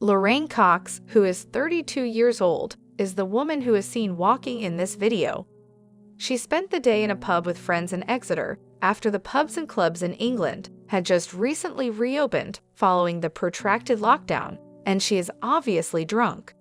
Lorraine Cox, who is 32 years old, is the woman who is seen walking in this video. She spent the day in a pub with friends in Exeter after the pubs and clubs in England had just recently reopened following the protracted lockdown, and she is obviously drunk.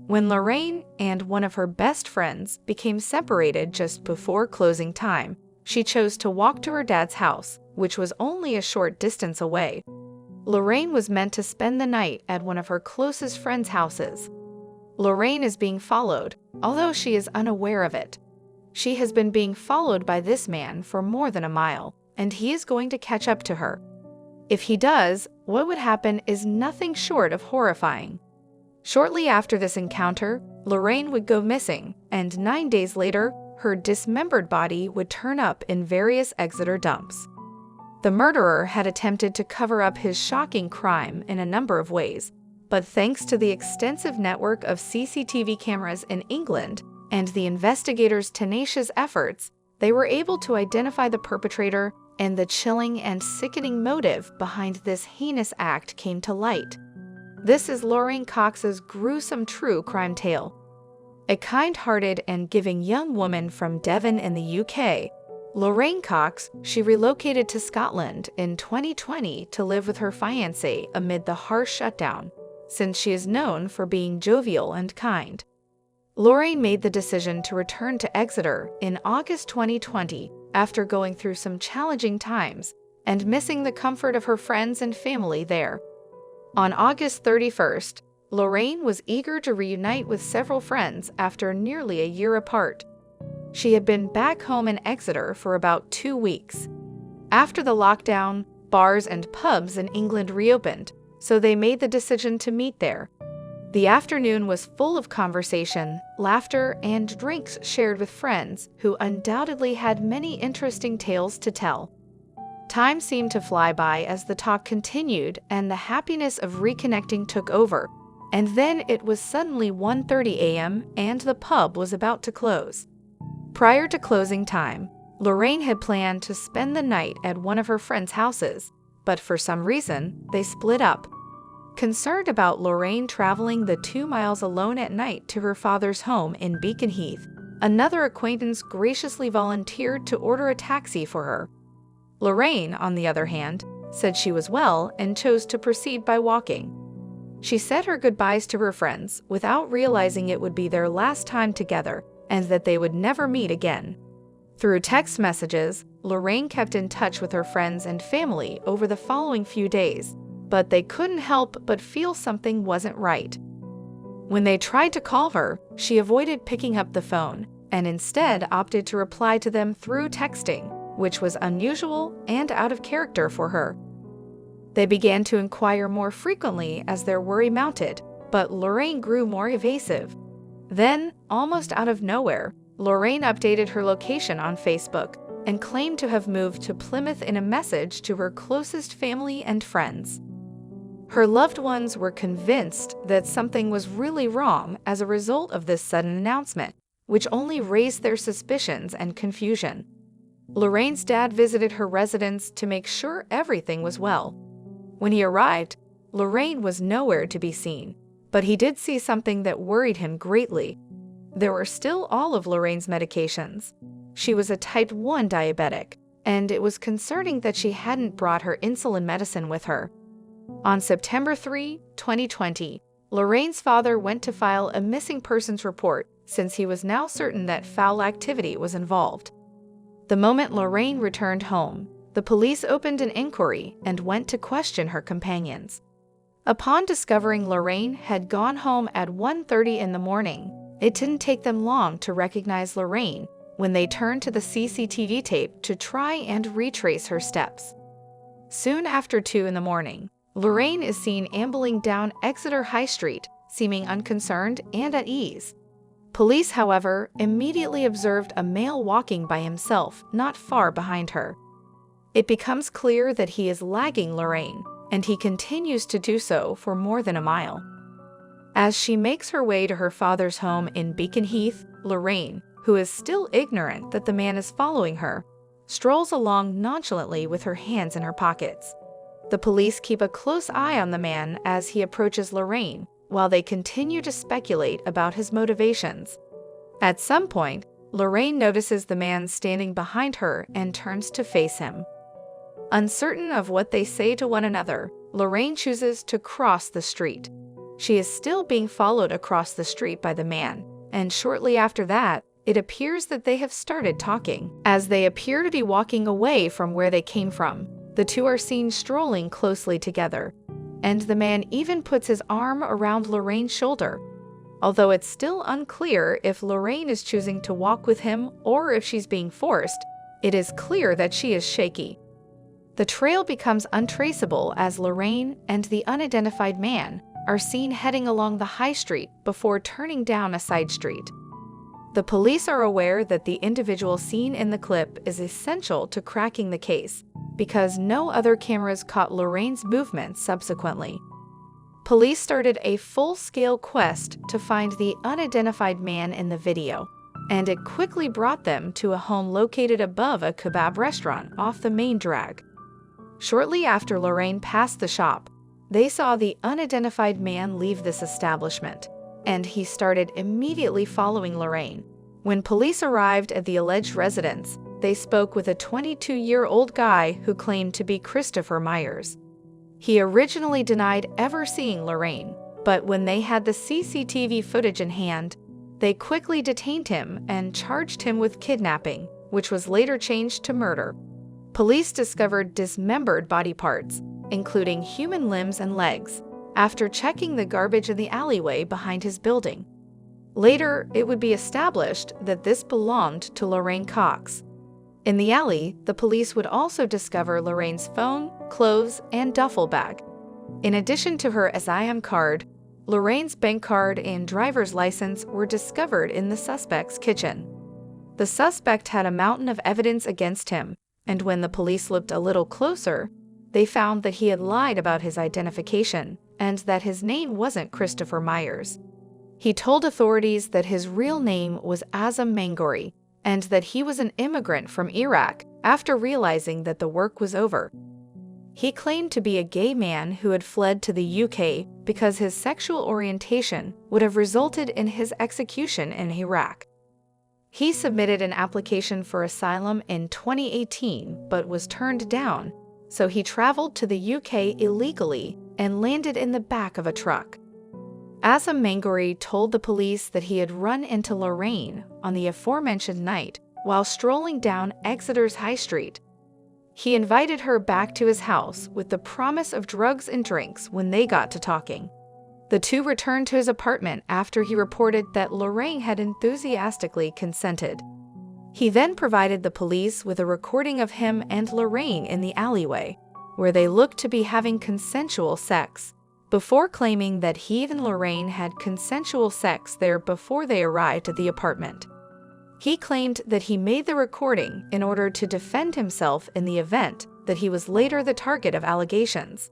When Lorraine and one of her best friends became separated just before closing time, she chose to walk to her dad's house, which was only a short distance away. Lorraine was meant to spend the night at one of her closest friends' houses. Lorraine is being followed, although she is unaware of it. She has been being followed by this man for more than a mile, and he is going to catch up to her. If he does, what would happen is nothing short of horrifying. Shortly after this encounter, Lorraine would go missing, and 9 days later, her dismembered body would turn up in various Exeter dumps. The murderer had attempted to cover up his shocking crime in a number of ways, but thanks to the extensive network of CCTV cameras in England and the investigators' tenacious efforts, they were able to identify the perpetrator, and the chilling and sickening motive behind this heinous act came to light. This is Lorraine Cox's gruesome true crime tale. A kind-hearted and giving young woman from Devon in the UK, Lorraine Cox, she relocated to Scotland in 2020 to live with her fiancé amid the harsh shutdown, since she is known for being jovial and kind. Lorraine made the decision to return to Exeter in August 2020 after going through some challenging times and missing the comfort of her friends and family there. On August 31st, Lorraine was eager to reunite with several friends after nearly a year apart. She had been back home in Exeter for about 2 weeks. After the lockdown, bars and pubs in England reopened, so they made the decision to meet there. The afternoon was full of conversation, laughter, and drinks shared with friends who undoubtedly had many interesting tales to tell. Time seemed to fly by as the talk continued and the happiness of reconnecting took over, and then it was suddenly 1:30 a.m. and the pub was about to close. Prior to closing time, Lorraine had planned to spend the night at one of her friends' houses, but for some reason, they split up. Concerned about Lorraine traveling the 2 miles alone at night to her father's home in Beaconheath, another acquaintance graciously volunteered to order a taxi for her. Lorraine, on the other hand, said she was well and chose to proceed by walking. She said her goodbyes to her friends without realizing it would be their last time together and that they would never meet again. Through text messages, Lorraine kept in touch with her friends and family over the following few days, but they couldn't help but feel something wasn't right. When they tried to call her, she avoided picking up the phone and instead opted to reply to them through texting, which was unusual and out of character for her. They began to inquire more frequently as their worry mounted, but Lorraine grew more evasive. Then, almost out of nowhere, Lorraine updated her location on Facebook and claimed to have moved to Plymouth in a message to her closest family and friends. Her loved ones were convinced that something was really wrong as a result of this sudden announcement, which only raised their suspicions and confusion. Lorraine's dad visited her residence to make sure everything was well. When he arrived, Lorraine was nowhere to be seen, but he did see something that worried him greatly. There were still all of Lorraine's medications. She was a type 1 diabetic, and it was concerning that she hadn't brought her insulin medicine with her. On September 3, 2020, Lorraine's father went to file a missing persons report since he was now certain that foul activity was involved. The moment Lorraine returned home, the police opened an inquiry and went to question her companions. Upon discovering Lorraine had gone home at 1:30 in the morning, it didn't take them long to recognize Lorraine when they turned to the CCTV tape to try and retrace her steps. Soon after 2 in the morning, Lorraine is seen ambling down Exeter High Street, seeming unconcerned and at ease. Police, however, immediately observed a male walking by himself not far behind her. It becomes clear that he is lagging Lorraine, and he continues to do so for more than a mile. As she makes her way to her father's home in Beaconheath, Lorraine, who is still ignorant that the man is following her, strolls along nonchalantly with her hands in her pockets. The police keep a close eye on the man as he approaches Lorraine, while they continue to speculate about his motivations. At some point, Lorraine notices the man standing behind her and turns to face him. Uncertain of what they say to one another, Lorraine chooses to cross the street. She is still being followed across the street by the man, and shortly after that, it appears that they have started talking. As they appear to be walking away from where they came from, the two are seen strolling closely together, and the man even puts his arm around Lorraine's shoulder. Although it's still unclear if Lorraine is choosing to walk with him or if she's being forced, it is clear that she is shaky. The trail becomes untraceable as Lorraine and the unidentified man are seen heading along the high street before turning down a side street. The police are aware that the individual seen in the clip is essential to cracking the case, because no other cameras caught Lorraine's movements subsequently. Police started a full-scale quest to find the unidentified man in the video, and it quickly brought them to a home located above a kebab restaurant off the main drag. Shortly after Lorraine passed the shop, they saw the unidentified man leave this establishment, and he started immediately following Lorraine. When police arrived at the alleged residence, they spoke with a 22-year-old guy who claimed to be Christopher Myers. He originally denied ever seeing Lorraine, but when they had the CCTV footage in hand, they quickly detained him and charged him with kidnapping, which was later changed to murder. Police discovered dismembered body parts, including human limbs and legs, after checking the garbage in the alleyway behind his building. Later, it would be established that this belonged to Lorraine Cox. In the alley, the police would also discover Lorraine's phone, clothes, and duffel bag. In addition to her asylum card, Lorraine's bank card and driver's license were discovered in the suspect's kitchen. The suspect had a mountain of evidence against him, and when the police looked a little closer, they found that he had lied about his identification and that his name wasn't Christopher Myers. He told authorities that his real name was Azam Mangori and that he was an immigrant from Iraq after realizing that the work was over. He claimed to be a gay man who had fled to the UK because his sexual orientation would have resulted in his execution in Iraq. He submitted an application for asylum in 2018 but was turned down, so he traveled to the UK illegally and landed in the back of a truck. Azam Mangori told the police that he had run into Lorraine on the aforementioned night while strolling down Exeter's High Street. He invited her back to his house with the promise of drugs and drinks when they got to talking. The two returned to his apartment after he reported that Lorraine had enthusiastically consented. He then provided the police with a recording of him and Lorraine in the alleyway, where they looked to be having consensual sex, before claiming that he and Lorraine had consensual sex there before they arrived at the apartment. He claimed that he made the recording in order to defend himself in the event that he was later the target of allegations.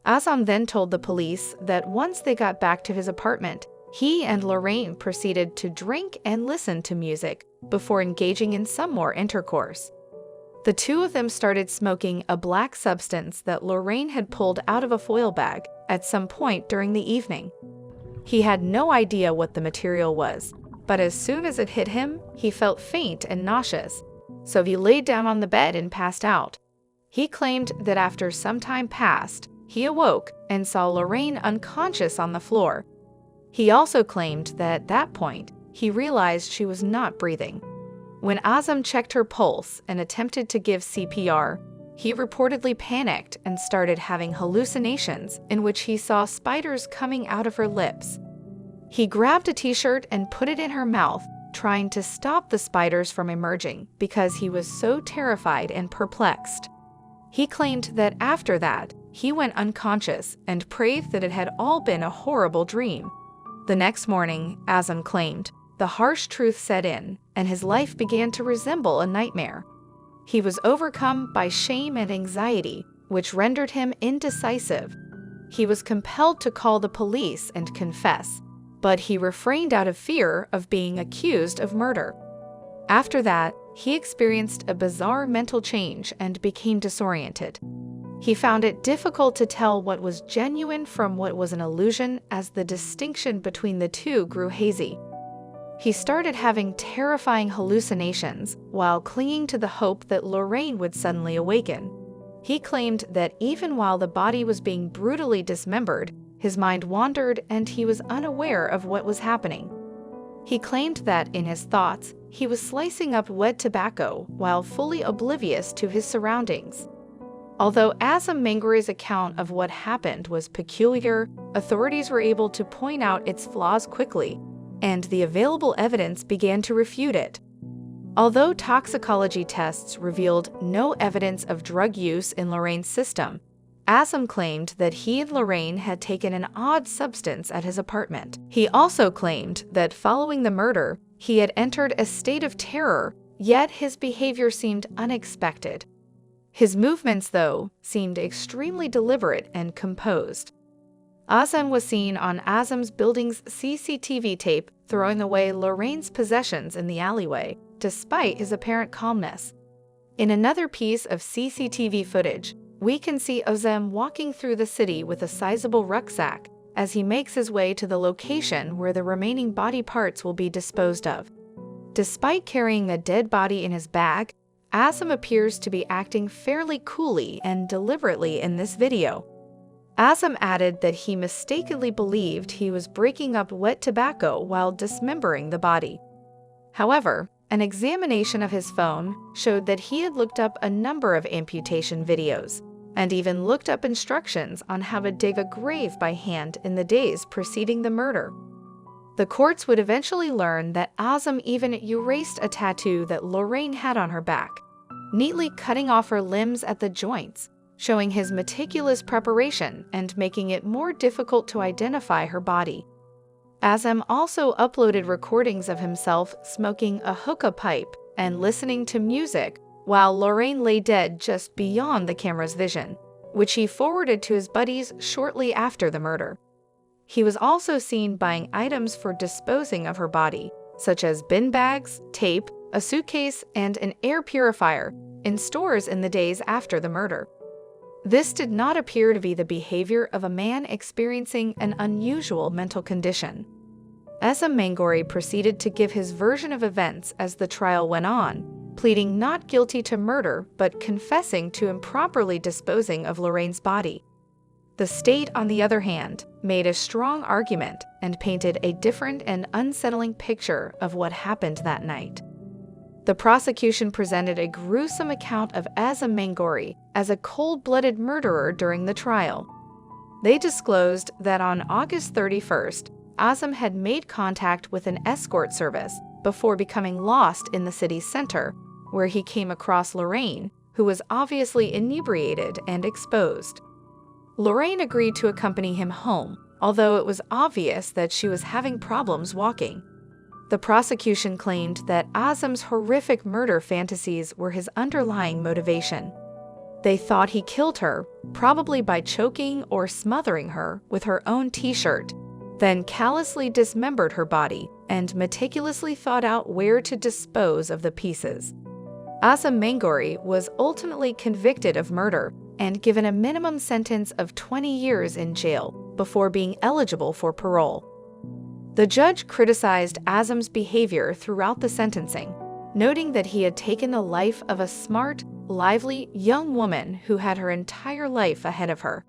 Azam then told the police that once they got back to his apartment, he and Lorraine proceeded to drink and listen to music before engaging in some more intercourse. The two of them started smoking a black substance that Lorraine had pulled out of a foil bag at some point during the evening. He had no idea what the material was, but as soon as it hit him, he felt faint and nauseous, so he laid down on the bed and passed out. He claimed that after some time passed, he awoke and saw Lorraine unconscious on the floor. He also claimed that at that point, he realized she was not breathing. When Azam checked her pulse and attempted to give CPR, he reportedly panicked and started having hallucinations in which he saw spiders coming out of her lips. He grabbed a t-shirt and put it in her mouth, trying to stop the spiders from emerging because he was so terrified and perplexed. He claimed that after that, he went unconscious and prayed that it had all been a horrible dream. The next morning, Azam claimed, the harsh truth set in, and his life began to resemble a nightmare. He was overcome by shame and anxiety, which rendered him indecisive. He was compelled to call the police and confess, but he refrained out of fear of being accused of murder. After that, he experienced a bizarre mental change and became disoriented. He found it difficult to tell what was genuine from what was an illusion as the distinction between the two grew hazy. He started having terrifying hallucinations while clinging to the hope that Lorraine would suddenly awaken. He claimed that even while the body was being brutally dismembered, his mind wandered and he was unaware of what was happening. He claimed that, in his thoughts, he was slicing up wet tobacco while fully oblivious to his surroundings. Although Azam Mangori's account of what happened was peculiar, authorities were able to point out its flaws quickly, and the available evidence began to refute it. Although toxicology tests revealed no evidence of drug use in Lorraine's system, Azam claimed that he and Lorraine had taken an odd substance at his apartment. He also claimed that following the murder, he had entered a state of terror, yet his behavior seemed unexpected. His movements, though, seemed extremely deliberate and composed. Azam was seen on Azam's building's CCTV tape throwing away Lorraine's possessions in the alleyway, despite his apparent calmness. In another piece of CCTV footage, we can see Azam walking through the city with a sizable rucksack as he makes his way to the location where the remaining body parts will be disposed of. Despite carrying a dead body in his bag, Azam appears to be acting fairly coolly and deliberately in this video. Azam added that he mistakenly believed he was breaking up wet tobacco while dismembering the body. However, an examination of his phone showed that he had looked up a number of amputation videos, and even looked up instructions on how to dig a grave by hand in the days preceding the murder. The courts would eventually learn that Azam even erased a tattoo that Lorraine had on her back, neatly cutting off her limbs at the joints, showing his meticulous preparation and making it more difficult to identify her body. Azam also uploaded recordings of himself smoking a hookah pipe and listening to music while Lorraine lay dead just beyond the camera's vision, which he forwarded to his buddies shortly after the murder. He was also seen buying items for disposing of her body, such as bin bags, tape, a suitcase, and an air purifier, in stores in the days after the murder. This did not appear to be the behavior of a man experiencing an unusual mental condition. Azam Mangori proceeded to give his version of events as the trial went on, pleading not guilty to murder but confessing to improperly disposing of Lorraine's body. The state, on the other hand, made a strong argument and painted a different and unsettling picture of what happened that night. The prosecution presented a gruesome account of Azam Mangori as a cold-blooded murderer during the trial. They disclosed that on August 31st, Azam had made contact with an escort service before becoming lost in the city's center, where he came across Lorraine, who was obviously inebriated and exposed. Lorraine agreed to accompany him home, although it was obvious that she was having problems walking. The prosecution claimed that Azam's horrific murder fantasies were his underlying motivation. They thought he killed her, probably by choking or smothering her with her own t-shirt, then callously dismembered her body and meticulously thought out where to dispose of the pieces. Azam Mangori was ultimately convicted of murder and given a minimum sentence of 20 years in jail before being eligible for parole. The judge criticized Azam's behavior throughout the sentencing, noting that he had taken the life of a smart, lively young woman who had her entire life ahead of her.